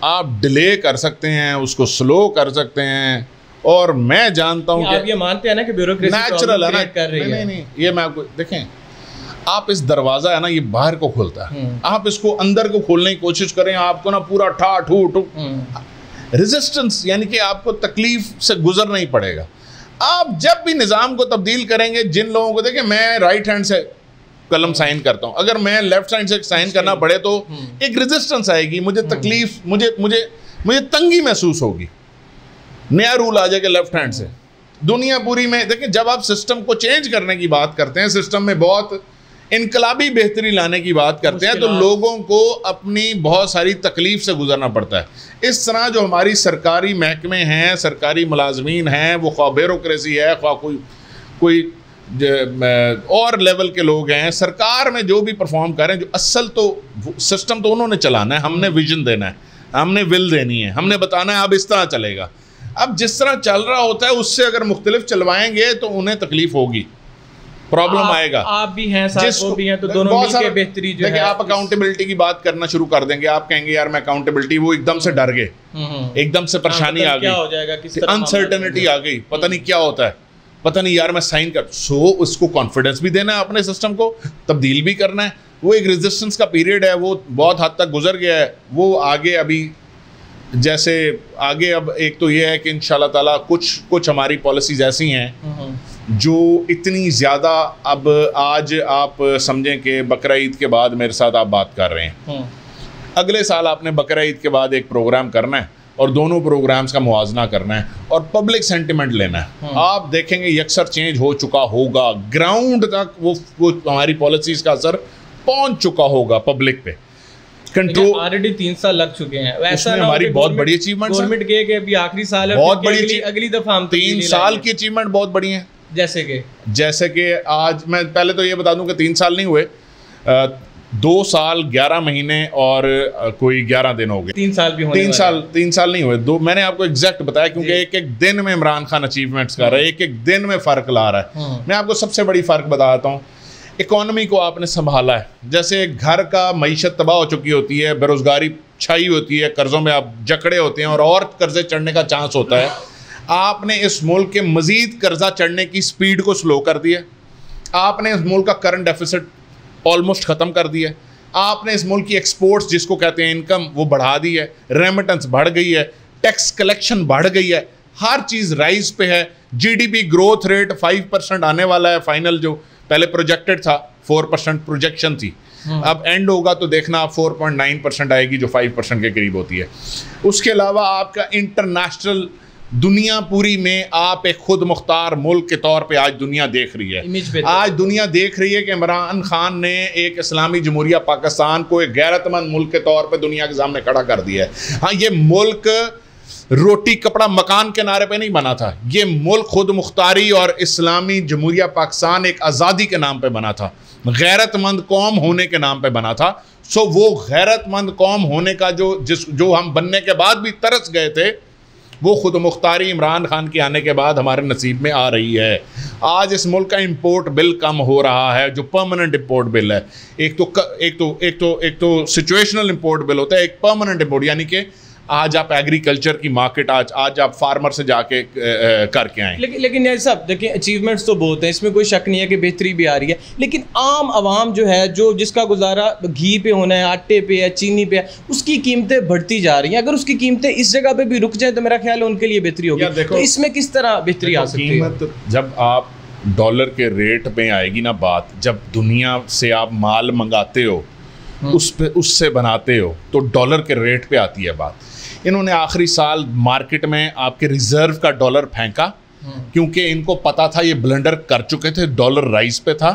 B: आप डिले कर सकते हैं, उसको स्लो कर सकते हैं, और मैं जानता हूँ कि
A: आप ये मानते हैं ना कि ब्यूरोक्रेसी
B: नेचुरल है ना,
A: कर रही है।
B: नहीं, ये मैं आपको देखें, आप इस दरवाज़ा है ना, ये बाहर को खोलता है, आप इसको अंदर को खोलने की कोशिश करें, आपको ना पूरा ठा ठू रेजिस्टेंस, यानी कि आपको तकलीफ से गुजरना ही पड़ेगा। आप जब भी निज़ाम को तब्दील करेंगे, जिन लोगों को देखें, मैं राइट हैंड से कलम साइन करता हूं, अगर मैं लेफ्ट साइड से साइन करना पड़े तो एक रेजिस्टेंस आएगी, मुझे तकलीफ, मुझे तंगी महसूस होगी। नया रूल आ जाएगा लेफ्ट हैंड से, दुनिया पूरी में देखिए, जब आप सिस्टम को चेंज करने की बात करते हैं, सिस्टम में बहुत इनकलाबी बेहतरी लाने की बात करते हैं, तो लोगों को अपनी बहुत सारी तकलीफ से गुजरना पड़ता है। इस तरह जो हमारी सरकारी महकमे हैं, सरकारी मुलाजमीन हैं, वो ख्वाह ब्यूरोक्रेसी है, ख्वाह कोई और लेवल के लोग हैं, सरकार में जो भी परफॉर्म करें, जो असल तो सिस्टम तो उन्होंने चलाना है, हमने विजन देना है, हमने विल देनी है, हमने बताना है अब इस तरह चलेगा। अब जिस तरह चल रहा होता है उससे अगर मुख्तलिफ चलवाएंगे तो उन्हें तकलीफ होगी, प्रॉब्लम आएगा।
A: आप भी हैं, साथ वो भी हैं, तो दोनों मिलके बेहतरी जो है।
B: आप अकाउंटेबिलिटी की बात करना शुरू कर देंगे, आप कहेंगे यार मैं अकाउंटेबिलिटी, वो एकदम से डर गए, एकदम से परेशानी आ गई, अनसर्टेनिटी आ गई, पता नहीं क्या होता है, पता नहीं यार मैं साइन कर। उसको कॉन्फिडेंस भी देना है, अपने सिस्टम को तब्दील भी करना है। वो एक रेजिस्टेंस का पीरियड है, वो बहुत हद तक गुजर गया है, वो आगे अभी जैसे आगे अब एक तो ये है कि इंशाल्लाह ताला कुछ हमारी पॉलिसीज ऐसी हैं जो इतनी ज़्यादा, अब आज आप समझें कि बकरा ईद के बाद मेरे साथ आप बात कर रहे हैं, अगले साल आपने बकरा ईद के बाद एक प्रोग्राम करना है और दोनों प्रोग्राम्स का मुवाजना करना है और पब्लिक सेंटिमेंट लेना है। आप देखेंगे यकसर चेंज हो चुका होगा, ग्राउंड तक वो हमारी पॉलिसीज का असर पहुंच चुका होगा पब्लिक पे। कंट्रोल
A: ऑलरेडी 3 साल लग चुके हैं, वैसा
B: हमारी बहुत बड़ी अचीवमेंट्स हैं।
A: गवर्नमेंट के अभी आखिरी साल है,
B: बहुत बड़ी
A: अगली दफा हम
B: 3 साल की अचीवमेंट बहुत बड़ी है। जैसे कि आज मैं पहले तो ये बता दूं कि 3 साल नहीं हुए, 2 साल 11 महीने और कोई 11 दिन हो गए।
A: 3 साल भी होने
B: 3 साल नहीं हुए, 2 मैंने आपको एग्जैक्ट बताया, क्योंकि एक दिन में इमरान खान अचीवमेंट्स कर रहा है, एक दिन में फ़र्क ला रहा है। मैं आपको सबसे बड़ी फ़र्क बताता हूँ, इकॉनमी को आपने संभाला है। जैसे घर का मईशत तबाह हो चुकी होती है, बेरोज़गारी छाई होती है, कर्ज़ों में आप जकड़े होते हैं और कर्ज़े चढ़ने का चांस होता है।
C: आपने इस मुल्क के मज़ीद कर्जा चढ़ने की स्पीड को स्लो कर दिया, आपने इस मुल्क का करंट डेफिसिट ऑलमोस्ट ख़त्म कर दिया, आपने इस मुल्क की एक्सपोर्ट्स जिसको कहते हैं इनकम वो बढ़ा दी है, रेमिटेंस बढ़ गई है, टैक्स कलेक्शन बढ़ गई है, हर चीज़ राइज पे है। जीडीपी ग्रोथ रेट 5% आने वाला है, फाइनल जो पहले प्रोजेक्टेड था 4% प्रोजेक्शन थी, अब एंड होगा तो देखना 4.9% आएगी जो 5% के करीब होती है। उसके अलावा आपका इंटरनेशनल दुनिया पूरी में आप एक खुद मुख्तार मुल्क के तौर पे आज दुनिया देख रही है। आज दुनिया देख रही है कि इमरान खान ने एक इस्लामी जमहूरिया पाकिस्तान को एक गैरतमंद मुल्क के तौर पे दुनिया के सामने खड़ा कर दिया है। हाँ, ये मुल्क रोटी कपड़ा मकान के नारे पे नहीं बना था, ये मुल्क खुद मुख्तारी और इस्लामी जमहूरिया पाकिस्तान एक आज़ादी के नाम पे बना था, गैरतमंद कौम होने के नाम पे बना था। सो वो गैरतमंद कौम होने का जो हम बनने के बाद भी तरस गए थे, वो खुद मुख्तारी इमरान खान के आने के बाद हमारे नसीब में आ रही है। आज इस मुल्क का इंपोर्ट बिल कम हो रहा है, जो परमानेंट इंपोर्ट बिल है। एक तो सिचुएशनल इंपोर्ट बिल होता है, एक परमानेंट इंपोर्ट, यानी कि आज आप एग्रीकल्चर की मार्केट आज आप फार्मर से जाके करके आए।
A: लेकिन ये सब देखिए अचीवमेंट्स तो बहुत हैं, इसमें कोई शक नहीं है कि बेहतरी भी आ रही है, लेकिन आम आवाम जो है जिसका गुजारा घी पे होना है, आटे पे है, चीनी पे है, उसकी कीमतें बढ़ती जा रही हैं। अगर उसकी कीमतें इस जगह पे भी रुक जाए तो मेरा ख्याल है उनके लिए बेहतरी होगी। तो इसमें किस तरह बेहतरी आ सकती है?
C: कीमत जब आप डॉलर के रेट पे आएगी ना बात, जब दुनिया से आप माल मंगाते हो उससे बनाते हो तो डॉलर के रेट पे आती है बात। इन्होंने आखिरी साल मार्केट में आपके रिजर्व का डॉलर फेंका, क्योंकि इनको पता था ये ब्लंडर कर चुके थे, डॉलर राइज पे था।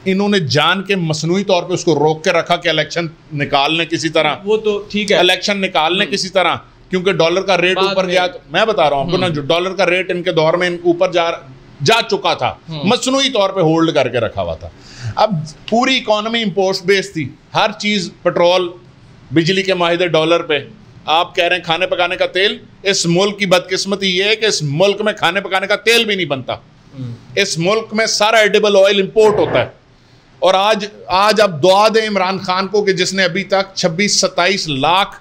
C: इन्होंने जान के मसनूई तौर पे उसको रोक के रखा कि इलेक्शन निकालने किसी तरह,
A: वो तो ठीक है,
C: इलेक्शन निकालने किसी तरह, क्योंकि डॉलर का रेट ऊपर गया। तो मैं बता रहा हूँ आपको ना, जो डॉलर का रेट इनके दौर में ऊपर जा चुका था, मसनूई तौर पे होल्ड करके रखा हुआ था। अब पूरी इकोनॉमी इंपोर्ट बेस्ड थी, हर चीज़, पेट्रोल, बिजली के माहिदे डॉलर पे। आप कह रहे हैं खाने पकाने का तेल, इस मुल्क की बदकिस्मती ये है कि इस मुल्क में खाने पकाने का तेल भी नहीं बनता। इस मुल्क में सारा एडिबल ऑयल इंपोर्ट होता है। और आज अब दुआ दें इमरान खान को कि जिसने अभी तक 26-27 लाख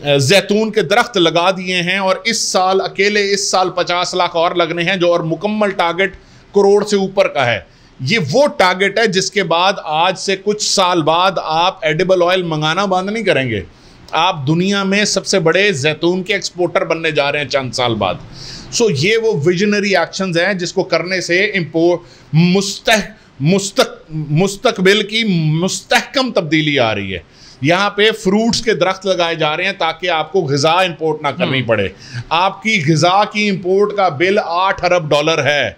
C: जैतून के दरख्त लगा दिए हैं, और इस साल अकेले 50 लाख और लगने हैं, जो और मुकम्मल टारगेट करोड़ से ऊपर का है। ये वो टारगेट है जिसके बाद आज से कुछ साल बाद आप एडिबल ऑयल मंगाना बंद नहीं करेंगे। आप दुनिया में सबसे बड़े जैतून के एक्सपोर्टर बनने जा रहे हैं चंद साल बाद। सो ये वो विजनरी एक्शंस हैं जिसको करने से मुस्तकबिल की मुस्तहकम तब्दीली आ रही है। यहाँ पे फ्रूट्स के दरख्त लगाए जा रहे हैं ताकि आपको ग़िज़ा इंपोर्ट ना करनी पड़े। आपकी ग़िज़ा की इंपोर्ट का बिल $8 अरब है।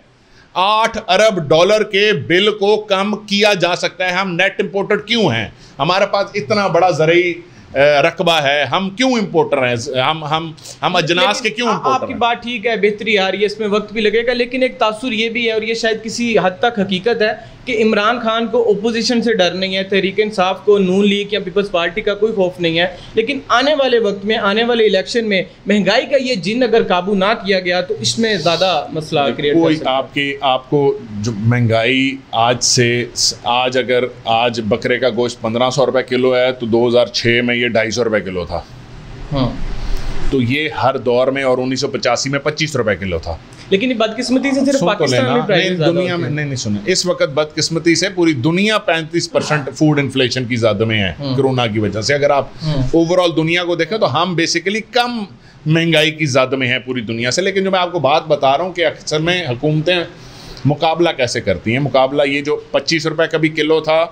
C: $8 अरब के बिल को कम किया जा सकता है। हम नेट इंपोर्टर क्यों हैं? हमारे पास इतना बड़ा ज़रूरी रकबा है, हम क्यों इंपोर्टर हैं? हम अजनास के क्यों इंपोर्टर हैं?
A: आपकी बात ठीक है, बेहतरी आ रही है, इसमें वक्त भी लगेगा, लेकिन एक तासुर ये भी है, और ये शायद किसी हद तक हकीकत है, कि इमरान खान को ओपोजिशन से डर नहीं है, तहरीक इंसाफ को, नून लीग या पीपल्स पार्टी का कोई खौफ नहीं है। लेकिन आने वाले वक्त में, आने वाले इलेक्शन में महंगाई का ये जिन अगर काबू ना किया गया तो इसमें ज़्यादा मसला क्रिएट कर सकता है।
C: आपको जो महंगाई आज अगर बकरे का गोश्त 1500 रुपये किलो है, तो 2006 में ये 250 रुपये किलो था। तो ये हर दौर में, और 1985 में 25 रुपये किलो था।
A: लेकिन बदकिस्मती से सिर्फ पाकिस्तान में प्राइस
C: दुनिया में नहीं सुने, इस वक्त बदकिस्मती से पूरी दुनिया 35% फूड इन्फ्लेशन की ज़द में है कोरोना की वजह से। अगर आप ओवरऑल दुनिया को देखें तो हम बेसिकली कम महंगाई की ज़द में है पूरी दुनिया से। लेकिन जो मैं आपको बात बता रहा हूँ कि अक्सर में हुकूमतें मुकाबला कैसे करती हैं। मुकाबला ये जो 25 रुपये का भी किलो था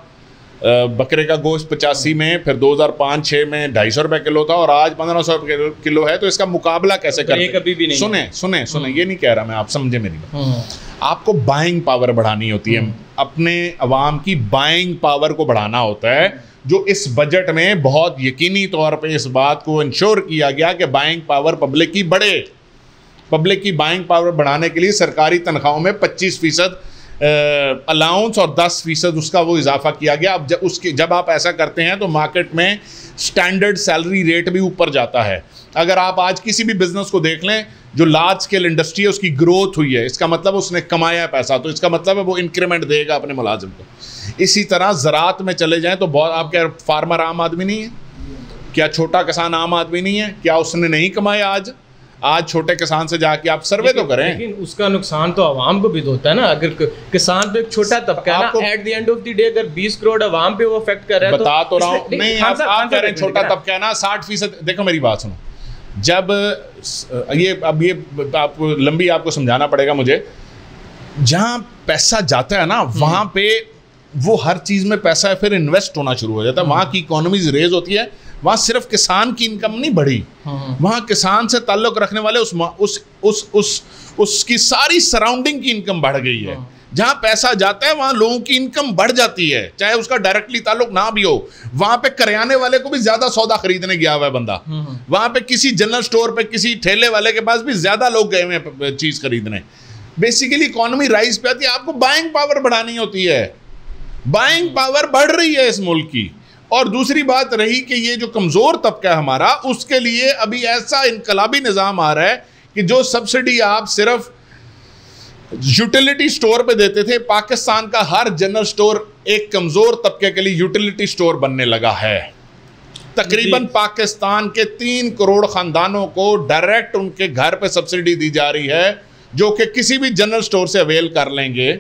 C: बकरे का गोश्त 85 में, फिर 2005-06 में 250 रुपये किलो था, और आज 1500 रुपये किलो है। तो इसका मुकाबला कैसे करते हैं? सुने ये नहीं कह रहा मैं, आप समझे मेरी बात। आपको बाइंग पावर बढ़ानी होती है, अपने अवाम की बाइंग पावर को बढ़ाना होता है, जो इस बजट में बहुत यकीनी तौर पे इस बात को इंश्योर किया गया कि बाइंग पावर पब्लिक की बढ़े। पब्लिक की बाइंग पावर बढ़ाने के लिए सरकारी तनख्वाहों में 25% अलाउंस और 10% उसका वो इजाफा किया गया। अब जब आप ऐसा करते हैं तो मार्केट में स्टैंडर्ड सैलरी रेट भी ऊपर जाता है। अगर आप आज किसी भी बिजनेस को देख लें, जो लार्ज स्केल इंडस्ट्री है उसकी ग्रोथ हुई है, इसका मतलब उसने कमाया पैसा, तो इसका मतलब है वो इंक्रीमेंट देगा अपने मुलाजिम को। इसी तरह ज़राअत में चले जाएं तो बहुत, आप क्या फार्मर आम आदमी नहीं है? क्या छोटा किसान आम आदमी नहीं है? क्या उसने नहीं कमाया? आज छोटे किसान से जाके आप सर्वे तो करें।
A: लेकिन उसका नुकसान तो आवाम को भी होता है ना। अगर किसान तो एक छोटा तबका है ना, at the end of the day अगर 20 करोड़ आवाम पे वो अफेक्ट कर रहा है,
C: बता तो रहा हूँ। नहीं, आप कह रहे हैं छोटा तबका है ना, 60%। देखो मेरी बात सुनो, जब ये आपको लंबी आपको समझाना पड़ेगा मुझे। जहाँ पैसा जाता है ना, वहाँ पे वो हर चीज़ में पैसा फिर इन्वेस्ट होना शुरू हो जाता है। वहाँ की इकोनॉमीज रेज होती है। वहाँ सिर्फ किसान की इनकम नहीं बढ़ी, वहाँ किसान से ताल्लुक़ रखने वाले उसकी सारी सराउंडिंग की इनकम बढ़ गई है। जहाँ पैसा जाता है वहाँ लोगों की इनकम बढ़ जाती है, चाहे उसका डायरेक्टली ताल्लुक ना भी हो। वहाँ पे करियाने वाले को भी ज़्यादा सौदा खरीदने गया हुआ है बंदा, वहाँ पे किसी जनरल स्टोर पे किसी ठेले वाले के पास भी ज़्यादा लोग गए हुए हैं चीज़ खरीदने। बेसिकली इकोनॉमी राइज पे आती है। आपको बाइंग पावर बढ़ानी होती है, बाइंग पावर बढ़ रही है इस मुल्क की। और दूसरी बात रही कि ये जो कमज़ोर तबका है हमारा, उसके लिए अभी ऐसा इनकलाबी निज़ाम आ रहा है कि जो सब्सिडी आप सिर्फ यूटिलिटी स्टोर पे देते थे, पाकिस्तान का हर जनरल स्टोर एक कमज़ोर तबके के लिए यूटिलिटी स्टोर बनने लगा है। तकरीबन पाकिस्तान के 3 करोड़ ख़ानदानों को डायरेक्ट उनके घर पे सब्सिडी दी जा रही है, जो कि किसी भी जनरल स्टोर से अवेल कर लेंगे।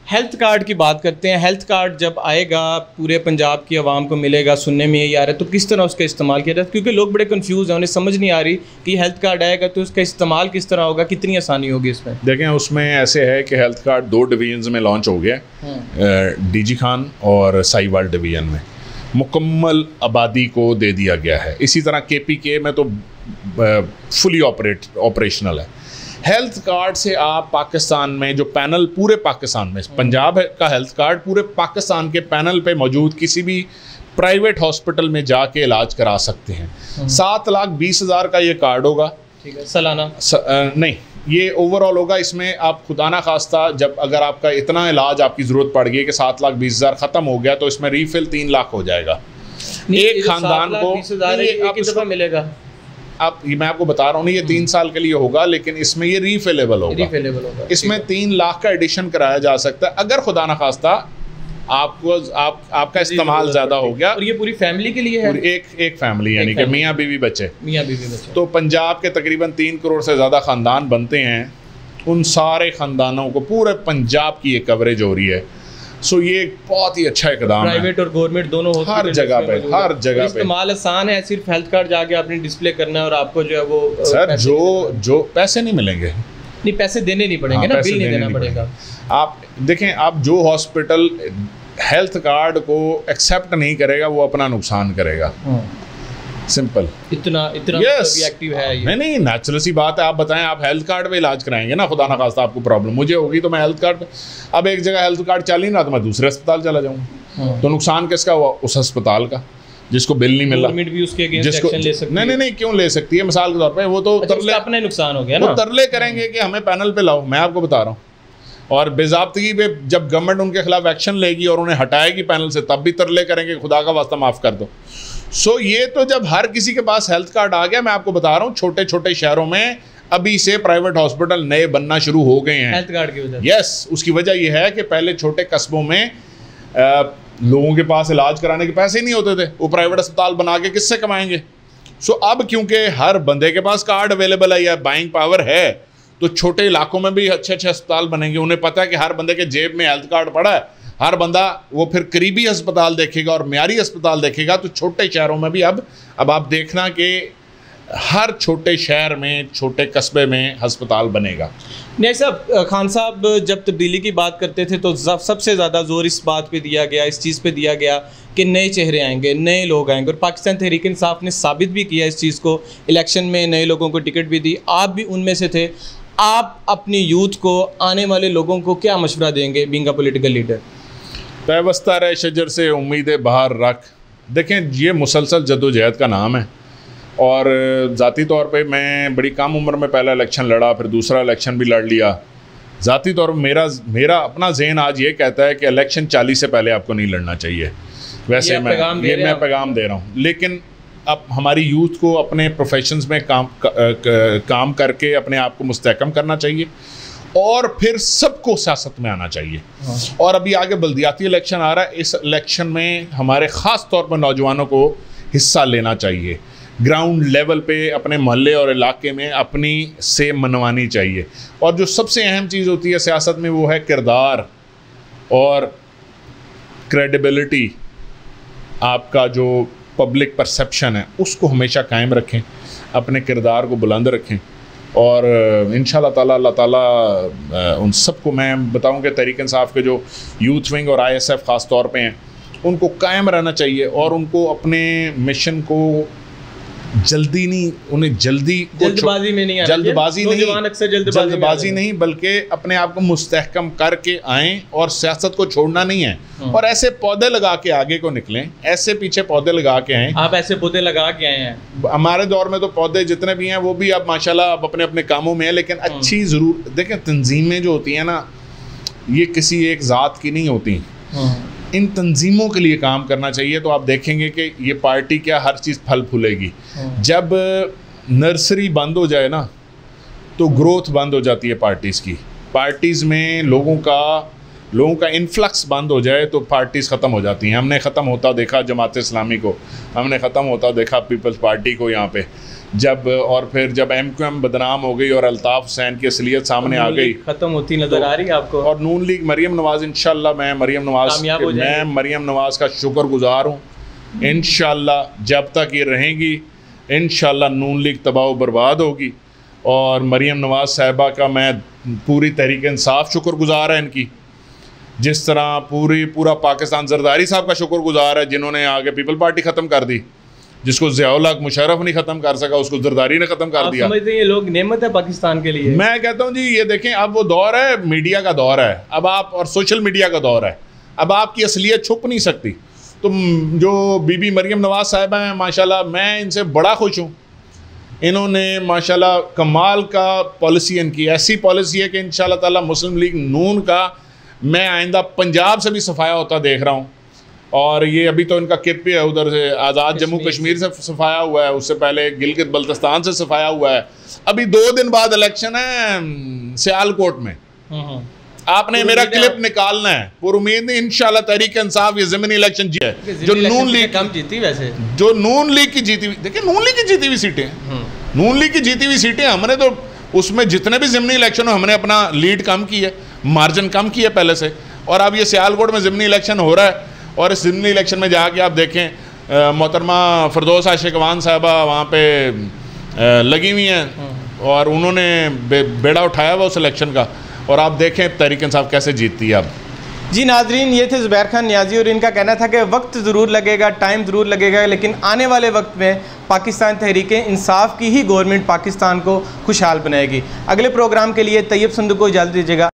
A: हेल्थ कार्ड की बात करते हैं। हेल्थ कार्ड जब आएगा पूरे पंजाब की आवाम को मिलेगा, सुनने में यही आ रहा है, तो किस तरह उसका इस्तेमाल किया जाए? क्योंकि लोग बड़े कंफ्यूज हैं, उन्हें समझ नहीं आ रही कि हेल्थ कार्ड आएगा तो उसका इस्तेमाल किस तरह होगा, कितनी आसानी होगी इसमें।
B: देखें, उसमें ऐसे है कि हेल्थ कार्ड 2 डिवीजन में लॉन्च हो गया, डीजी खान और साहिवाल डिवीजन में मुकम्मल आबादी को दे दिया गया है। इसी तरह KPK में तो फुली ऑपरेशनल है। हेल्थ कार्ड से आप पाकिस्तान में जो पैनल पूरे पाकिस्तान में, पंजाब का हेल्थ कार्ड पूरे पाकिस्तान के पैनल पे मौजूद किसी भी प्राइवेट हॉस्पिटल में जाके इलाज करा सकते हैं। 7,20,000 का ये कार्ड होगा,
A: ठीक है, सालाना
B: नहीं, ये ओवरऑल होगा। इसमें आप खुदा ना खास्ता जब अगर आपका इतना इलाज आपकी ज़रूरत पड़ गई कि 7,20,000 ख़त्म हो गया, तो इसमें रीफिल 3 लाख हो जाएगा एक ख़ानदान को
A: मिलेगा।
B: आप मैं आपको बता रहा हूँ नहीं, ये 3 साल के लिए होगा, लेकिन इसमें ये रीफिलेबल होगा। इसमें 3 लाख का एडिशन कराया जा सकता है अगर खुदा ना खास्ता आपका इस्तेमाल ज़्यादा हो गया।
A: और ये पूरी फैमिली के लिए है,
B: एक फैमिली, यानी कि मियाँ बीवी बच्चे। तो पंजाब के तकरीबन 3 करोड़ से ज़्यादा ख़ानदान बनते हैं। उन सारे ख़ानदानों को पूरे पंजाब की ये कवरेज हो रही है। सो ये बहुत ही अच्छा इकदाम है।
A: प्राइवेट और गवर्नमेंट दोनों
B: हर जगह पे
A: इस्तेमाल आसान है। सिर्फ हेल्थ कार्ड जाके आपने डिस्प्ले करना है और आपको जो है वो
B: सर जो पैसे नहीं मिलेंगे,
A: नहीं पैसे देने नहीं पड़ेंगे ना, बिल नहीं देना पड़ेगा।
B: आप देखें, आप जो हॉस्पिटल हेल्थ कार्ड को एक्सेप्ट नहीं करेगा वो अपना नुकसान करेगा। सिंपल, इतना
A: एक्टिव है ये।
B: नहीं, नेचुरल सी बात है। आप बताएं, आप हेल्थ कार्ड पे इलाज कराएंगे ना, खुदा ना खास्ता आपको प्रॉब्लम मुझे होगी तो मैं हेल्थ कार्ड, अब एक जगह हेल्थ कार्ड चल ही ना तो मैं दूसरे अस्पताल चला जाऊँगा। तो नुकसान किसका हुआ? उस अस्पताल का जिसको बिल नहीं मिला।
A: भी उसके अगेंस्ट एक्शन ले सकती है।
B: नहीं, क्यों ले सकती है? मिसाल के तौर पर वो तो तरले,
A: अपना नुकसान हो गया ना,
B: वो तरले करेंगे कि हमें पैनल पे लाओ। मैं आपको बता रहा हूँ, और बेज़ाब्तगी पे जब गवर्नमेंट उनके खिलाफ एक्शन लेगी और उन्हें हटाएगी पैनल से, तब भी तरले करेंगे खुदा का वास्ता माफ़ कर दो। सो ये तो जब हर किसी के पास हेल्थ कार्ड आ गया, मैं आपको बता रहा हूँ छोटे छोटे शहरों में अभी से प्राइवेट हॉस्पिटल नए बनना शुरू हो गए हैं
A: हेल्थ कार्ड की वजह से।
B: यस, उसकी वजह यह है कि पहले छोटे कस्बों में लोगों के पास इलाज कराने के पैसे नहीं होते थे, वो प्राइवेट अस्पताल बना के किससे कमाएंगे? सो अब क्योंकि हर बंदे के पास कार्ड अवेलेबल है या बाइंग पावर है, तो छोटे इलाकों में भी अच्छे अच्छे अस्पताल बनेंगे। उन्हें पता है कि हर बंदे के जेब में हेल्थ कार्ड पड़ा है, हर बंदा वो फिर करीबी अस्पताल देखेगा और म्यारी अस्पताल देखेगा। तो छोटे शहरों में भी अब आप देखना कि हर छोटे शहर में, छोटे कस्बे में अस्पताल बनेगा।
A: नहीं साहब, खान साहब जब तब्दीली की बात करते थे तो सबसे ज़्यादा जोर इस बात पे दिया गया, इस चीज़ पे दिया गया कि नए चेहरे आएंगे, नए लोग आएंगे। और पाकिस्तान तहरीक इंसाफ ने साबित भी किया इस चीज़ को, इलेक्शन में नए लोगों को टिकट भी दी, आप भी उनमें से थे। आप अपनी यूथ को, आने वाले लोगों को क्या मशवरा देंगे बीइंग अ पॉलिटिकल लीडर?
B: पैवस्ता रहे शजर से उम्मीदें बाहर रख। देखें, ये मुसलसल जद्दोजहद का नाम है, और ज़ाती तौर पे मैं बड़ी कम उम्र में पहला इलेक्शन लड़ा, फिर दूसरा इलेक्शन भी लड़ लिया। ज़ाती तौर पर मेरा अपना ज़हन आज ये कहता है कि इलेक्शन 40 से पहले आपको नहीं लड़ना चाहिए। वैसे मैं पैगाम दे रहा हूँ, लेकिन अब हमारी यूथ को अपने प्रोफेशंस में काम करके अपने आप को मुस्तहकम करना चाहिए, और फिर सबको सियासत में आना चाहिए। और अभी आगे बल्दियाती इलेक्शन आ रहा है, इस इलेक्शन में हमारे ख़ास तौर पर नौजवानों को हिस्सा लेना चाहिए।
C: ग्राउंड लेवल पे अपने मोहल्ले और इलाके में अपनी से मनवानी चाहिए। और जो सबसे अहम चीज़ होती है सियासत में वो है किरदार और क्रेडिबिलिटी। आपका जो पब्लिक परसेप्शन है उसको हमेशा कायम रखें, अपने किरदार को बुलंद रखें और इंशाल्लाह ताला अल्लाह ताला उन सबको मैं बताऊं कि तहरीक इंसाफ के जो यूथ विंग और ISF ख़ास तौर पे हैं उनको कायम रहना चाहिए और उनको अपने मिशन को जल्दी नहीं, उन्हें जल्दबाजी में नहीं, जल्दबाजी नहीं बल्कि अपने आप को मुस्तहकम करके आएँ और सियासत को छोड़ना नहीं है और ऐसे पौधे लगा के आगे को निकलें, ऐसे पीछे पौधे लगा के आएँ।
A: आप ऐसे पौधे लगा के आए हैं।
C: हमारे दौर में तो पौधे जितने भी हैं वो भी अब माशाल्लाह अब अपने अपने कामों में है, लेकिन अच्छी ज़रूर देखें तंजीमें जो होती हैं ना ये किसी एक ज़ात की नहीं होती, इन तंजीमों के लिए काम करना चाहिए। तो आप देखेंगे कि ये पार्टी क्या हर चीज़ फल फूलेगी। जब नर्सरी बंद हो जाए ना तो ग्रोथ बंद हो जाती है पार्टीज़ की। पार्टीज़ में लोगों का इन्फ्लक्स बंद हो जाए तो पार्टीज़ ख़त्म हो जाती हैं। हमने ख़त्म होता देखा जमात इस्लामी को, हमने ख़त्म होता देखा पीपल्स पार्टी को यहाँ पे और फिर जब MQM बदनाम हो गई और अल्ताफ़ हुसैन की असलियत सामने आ गई,
A: ख़त्म होती नज़र आ रही है आपको।
C: और नून लीग मरीम नवाज़ इंशाल्लाह मैं मरीम नवाज़ का शुक्रगुज़ार हूँ। इंशाल्लाह जब तक ये रहेंगी इंशाल्लाह नून लीग तबाह बर्बाद होगी और मरीम नवाज़ साहिबा का मैं पूरी तहरीक इंसाफ शुक्रगुज़ार है इनकी, जिस तरह पूरा पाकिस्तान जरदारी साहब का शुक्रगुज़ार है जिन्होंने आगे पीपल पार्टी ख़त्म कर दी, जिसको ज़ियाउल हक मुशर्रफ नहीं ख़त्म कर सका उसको जरदारी ने ख़त्म कर दिया।
A: समझते हैं ये लोग नेमत है पाकिस्तान के लिए।
C: मैं कहता हूँ जी ये देखें अब वो दौर है, मीडिया का दौर है अब आप, और सोशल मीडिया का दौर है, अब आपकी असलियत छुप नहीं सकती। तो जो बीबी मरीम नवाज़ साहिबा हैं माशाल्लाह मैं इनसे बड़ा खुश हूँ। इन्होंने माशाल्लाह कमाल का पॉलिसी इनकी ऐसी पॉलिसी है कि इंशाल्लाह ताला मुस्लिम लीग नून का मैं आइंदा पंजाब से भी सफाया होता देख रहा हूँ। और ये अभी तो इनका किरपी है उधर से आज़ाद जम्मू कश्मीर से सफाया हुआ है, उससे पहले गिलगित बल्तिस्तान से सफाया हुआ है। अभी 2 दिन बाद इलेक्शन है सियालकोट में, आपने मेरा क्लिप निकालना है। और उम्मीद नहीं इंशाल्लाह तहरीक इंसाफ ये ज़मीनी इलेक्शन जीते जो नून लीग
A: कम जीती, वैसे जो
C: नून लीग की जीती हुई, देखिए नून लीग की जीती हुई सीटें, नून लीग की जीती हुई सीटें हमने तो उसमें जितने भी ज़मीनी इलेक्शन हो हमने अपना लीड कम की है, मार्जिन कम की है पहले से। और अब ये सियालकोट में ज़मीनी इलेक्शन हो रहा है और इस ज़मीनी इलेक्शन में जाके आप देखें मोहतरमा फरदौस आशिकवान साहबा वहाँ पे लगी हुई हैं और उन्होंने बेड़ा उठाया हुआ उस इलेक्शन का, और आप देखें तहरीक इंसाफ कैसे जीतती है अब।
A: जी नाजरीन, ये थे ज़ुबैर खान नियाज़ी और इनका कहना था कि वक्त ज़रूर लगेगा, टाइम ज़रूर लगेगा, लेकिन आने वाले वक्त में पाकिस्तान तहरीक इंसाफ की ही गवर्नमेंट पाकिस्तान को खुशहाल बनाएगी। अगले प्रोग्राम के लिए तैयब संधू को इजाज़त दीजिएगा।